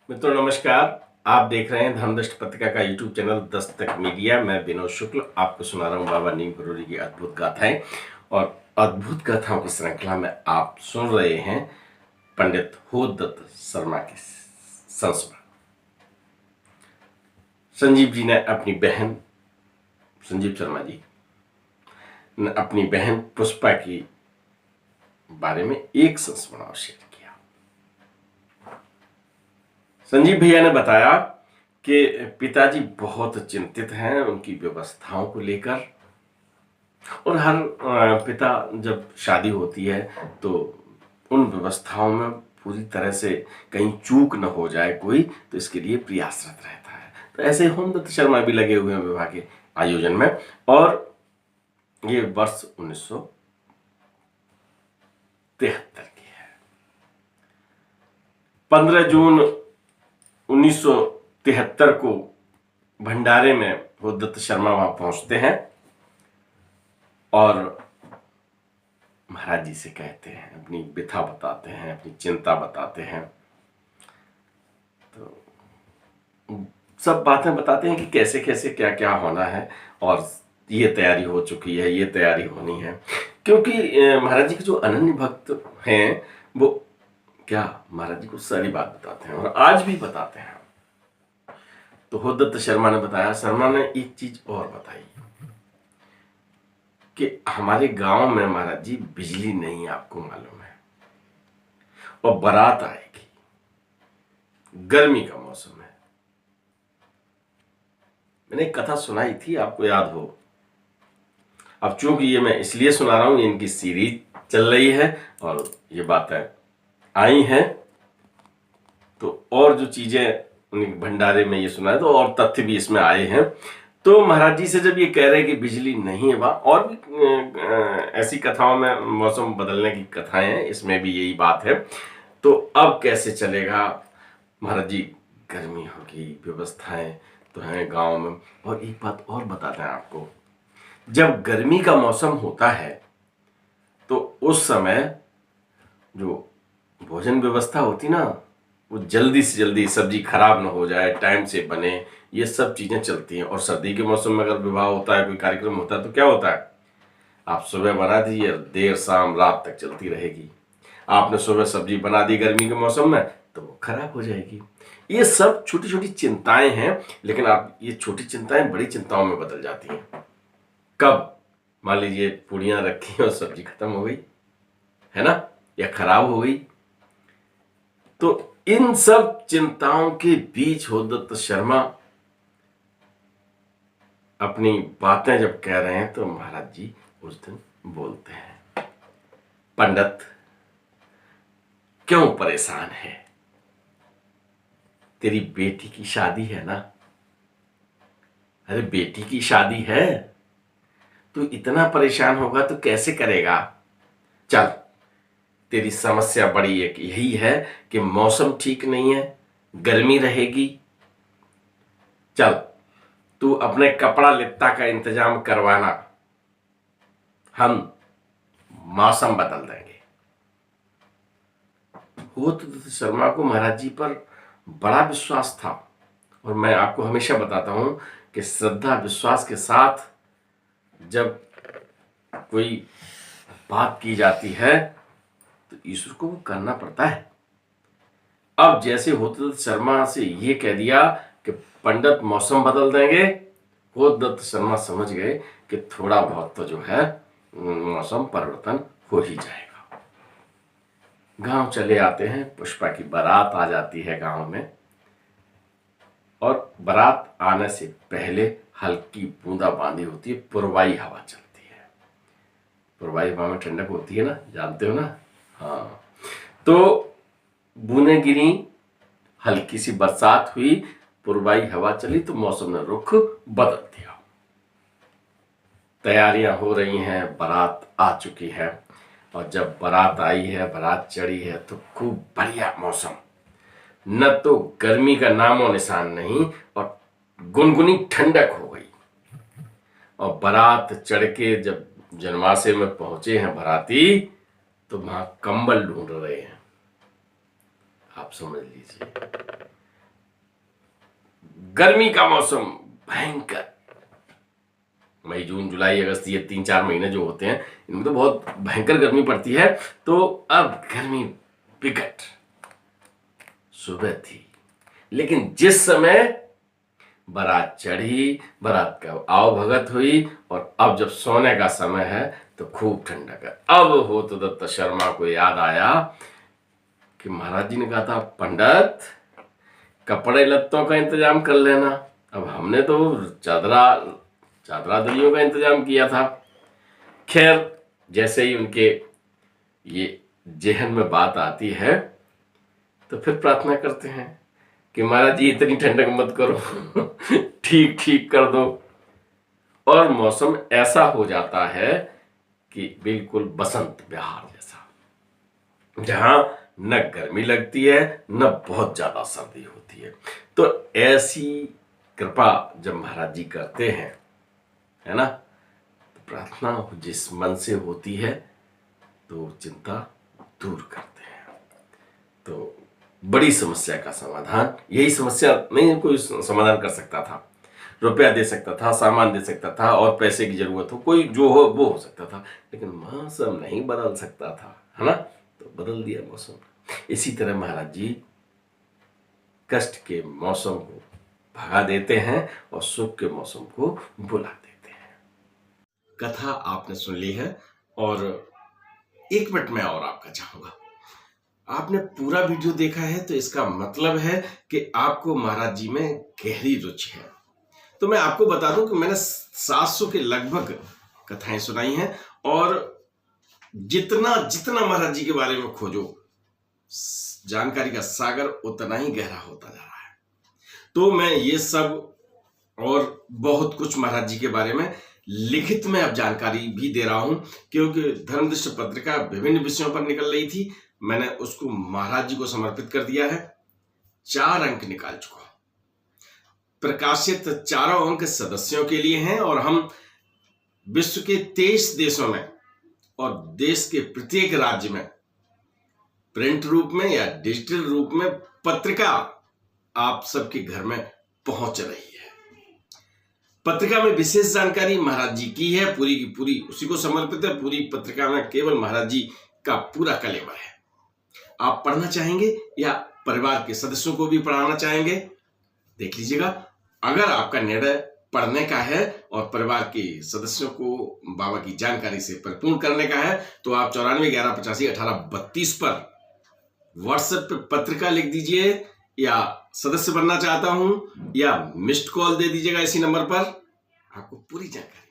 मित्रों नमस्कार। आप देख रहे हैं धर्मदृष्टि पत्रिका का यूट्यूब चैनल दस्तक मीडिया। मैं विनोद शुक्ल आपको सुना रहा हूं बाबा नीम करोड़ी की अद्भुत गाथाएं। और अद्भुत गाथाओं की श्रृंखला में आप सुन रहे हैं पंडित होदत्त शर्मा के संस्मरण। संजीव जी ने अपनी बहन संजीव शर्मा जी ने अपनी बहन पुष्पा की बारे में एक संस्मरण शेयर किया। संजीव भैया ने बताया कि पिताजी बहुत चिंतित हैं उनकी व्यवस्थाओं को लेकर। और हर पिता जब शादी होती है तो उन व्यवस्थाओं में पूरी तरह से कहीं चूक न हो जाए कोई, तो इसके लिए प्रयासरत रहता है। तो ऐसे होमदत्त शर्मा भी लगे हुए हैं विवाह के आयोजन में। और ये वर्ष 1973 की है। 15 जून 1973 को भंडारे में होदत्त शर्मा वहां पहुंचते हैं और महाराज जी से कहते हैं, अपनी व्यथा बताते हैं, अपनी चिंता बताते हैं। तो सब बातें बताते हैं कि कैसे कैसे क्या क्या होना है और ये तैयारी हो चुकी है, ये तैयारी होनी है। क्योंकि महाराज जी के जो अनन्य भक्त हैं वो क्या महाराज जी को सारी बात बताते हैं और आज भी बताते हैं। तो होदत्त शर्मा ने बताया, शर्मा ने एक चीज और बताई कि हमारे गांव में महाराज जी बिजली नहीं, आपको मालूम है, और बारात आएगी, गर्मी का मौसम है। मैंने एक कथा सुनाई थी, आपको याद हो। अब चूंकि ये मैं इसलिए सुना रहा हूं, इनकी सीरीज चल रही है और ये बातें आई हैं, तो और जो चीजें भंडारे में ये सुना है तो और तथ्य भी इसमें आए हैं। तो महाराज जी से जब ये कह रहे हैं कि बिजली नहीं है वहां, और भी ऐसी कथाओं में मौसम बदलने की कथाएं हैं, इसमें भी यही बात है। तो अब कैसे चलेगा महाराज जी, गर्मी होगी, व्यवस्थाएं तो हैं गांव में। और एक बात और बताते हैं आपको, जब गर्मी का मौसम होता है तो उस समय जो भोजन व्यवस्था होती ना, वो जल्दी से जल्दी सब्जी खराब ना हो जाए, टाइम से बने, ये सब चीजें चलती हैं। और सर्दी के मौसम में अगर विवाह होता है, कोई कार्यक्रम होता है, तो क्या होता है, आप सुबह बना दीजिए, देर शाम रात तक चलती रहेगी। आपने सुबह सब्जी बना दी गर्मी के मौसम में तो वो खराब हो जाएगी। ये सब छोटी छोटी चिंताएं हैं, लेकिन आप ये छोटी चिंताएं बड़ी चिंताओं में बदल जाती हैं। कब मान लीजिए पूड़ियां रखी और सब्जी खत्म हो गई है ना, या खराब हो गई, तो इन सब चिंताओं के बीच होदत्त शर्मा अपनी बातें जब कह रहे हैं तो महाराज जी उस दिन बोलते हैं, पंडित क्यों परेशान है, तेरी बेटी की शादी है ना। अरे बेटी की शादी है तो इतना परेशान होगा तो कैसे करेगा। चल, तेरी समस्या बड़ी एक यही है कि मौसम ठीक नहीं है, गर्मी रहेगी। चल तू अपने कपड़ा लित्ता का इंतजाम करवाना, हम मौसम बदल देंगे। होदत्त शर्मा को महाराज जी पर बड़ा विश्वास था। और मैं आपको हमेशा बताता हूं कि श्रद्धा विश्वास के साथ जब कोई बात की जाती है तो ईश्वर को वो करना पड़ता है। अब जैसे होदत्त शर्मा से ये कह दिया कि पंडित मौसम बदल देंगे, होदत्त शर्मा समझ गए कि थोड़ा बहुत तो जो है मौसम परिवर्तन हो ही जाएगा। गांव चले आते हैं, पुष्पा की बारात आ जाती है गांव में। और बारात आने से पहले हल्की बूंदाबांदी होती है, पुरवाई हवा चलती है। पुरवाई हवा में ठंडक होती है ना, जानते हो ना। हाँ, तो बूंदें गिरी, हल्की सी बरसात हुई, पुरवाई हवा चली तो मौसम ने रुख बदल दिया। तैयारियां हो रही हैं, बारात आ चुकी है। और जब बारात आई है, बारात चढ़ी है, तो खूब बढ़िया मौसम, न तो गर्मी का नामो निशान नहीं और गुनगुनी ठंडक हो गई। और बारात चढ़ के जब जनवासे में पहुंचे हैं बाराती, तो वहां कंबल ढूंढ रहे हैं। आप समझ लीजिए, गर्मी का मौसम भयंकर, मई जून जुलाई अगस्त ये 3-4 महीने जो होते हैं इनमें तो बहुत भयंकर गर्मी पड़ती है। तो अब गर्मी विकट सुबह थी, लेकिन जिस समय बारात चढ़ी, बारात का आओ भगत हुई और अब जब सोने का समय है तो खूब ठंडक है। अब हो तो दत्त शर्मा को याद आया कि महाराज जी ने कहा था पंडित कपड़े लत्तों का इंतजाम कर लेना। अब हमने तो चादरा दलियों का इंतजाम किया था। खैर, जैसे ही उनके ये जेहन में बात आती है तो फिर प्रार्थना करते हैं कि महाराज जी इतनी ठंडक मत करो, ठीक ठीक कर दो। और मौसम ऐसा हो जाता है कि बिल्कुल बसंत बिहार जैसा, जहां न गर्मी लगती है न बहुत ज्यादा सर्दी होती है। तो ऐसी कृपा जब महाराज जी करते हैं, है ना, तो प्रार्थना जिस मन से होती है तो चिंता दूर करते हैं। तो बड़ी समस्या का समाधान, यही समस्या नहीं कोई समाधान कर सकता था। रुपया दे सकता था, सामान दे सकता था और पैसे की जरूरत हो, कोई जो हो वो हो सकता था, लेकिन मौसम नहीं बदल सकता था, है ना। तो बदल दिया मौसम। इसी तरह महाराज जी कष्ट के मौसम को भगा देते हैं और सुख के मौसम को बुला देते हैं। कथा आपने सुन ली है और 1 मिनट में और आपका चाहूंगा। आपने पूरा वीडियो देखा है तो इसका मतलब है कि आपको महाराज जी में गहरी रुचि है। तो मैं आपको बता दूं कि मैंने 700 के लगभग कथाएं सुनाई हैं और जितना जितना महाराज जी के बारे में खोजो, जानकारी का सागर उतना ही गहरा होता जा रहा है। तो मैं ये सब और बहुत कुछ महाराज जी के बारे में लिखित में अब जानकारी भी दे रहा हूं, क्योंकि धर्मदृष्टि पत्रिका विभिन्न विषयों पर निकल रही थी। मैंने उसको महाराज जी को समर्पित कर दिया है। 4 अंक निकाल चुका हूं। प्रकाशित 4 अंक सदस्यों के लिए हैं और हम विश्व के 23 देशों में और देश के प्रत्येक राज्य में प्रिंट रूप में या डिजिटल रूप में पत्रिका आप सबके घर में पहुंच रही है। पत्रिका में विशेष जानकारी महाराज जी की है, पूरी की पूरी उसी को समर्पित है। पूरी पत्रिका में केवल महाराज जी का पूरा कलेवर है। आप पढ़ना चाहेंगे या परिवार के सदस्यों को भी पढ़ाना चाहेंगे, देख लीजिएगा। अगर आपका निर्णय पढ़ने का है और परिवार के सदस्यों को बाबा की जानकारी से परिपूर्ण करने का है तो आप 9411851832 पर व्हाट्सएप पे पत्रिका लिख दीजिए या सदस्य बनना चाहता हूं या मिस्ड कॉल दे दीजिएगा इसी नंबर पर, आपको पूरी जानकारी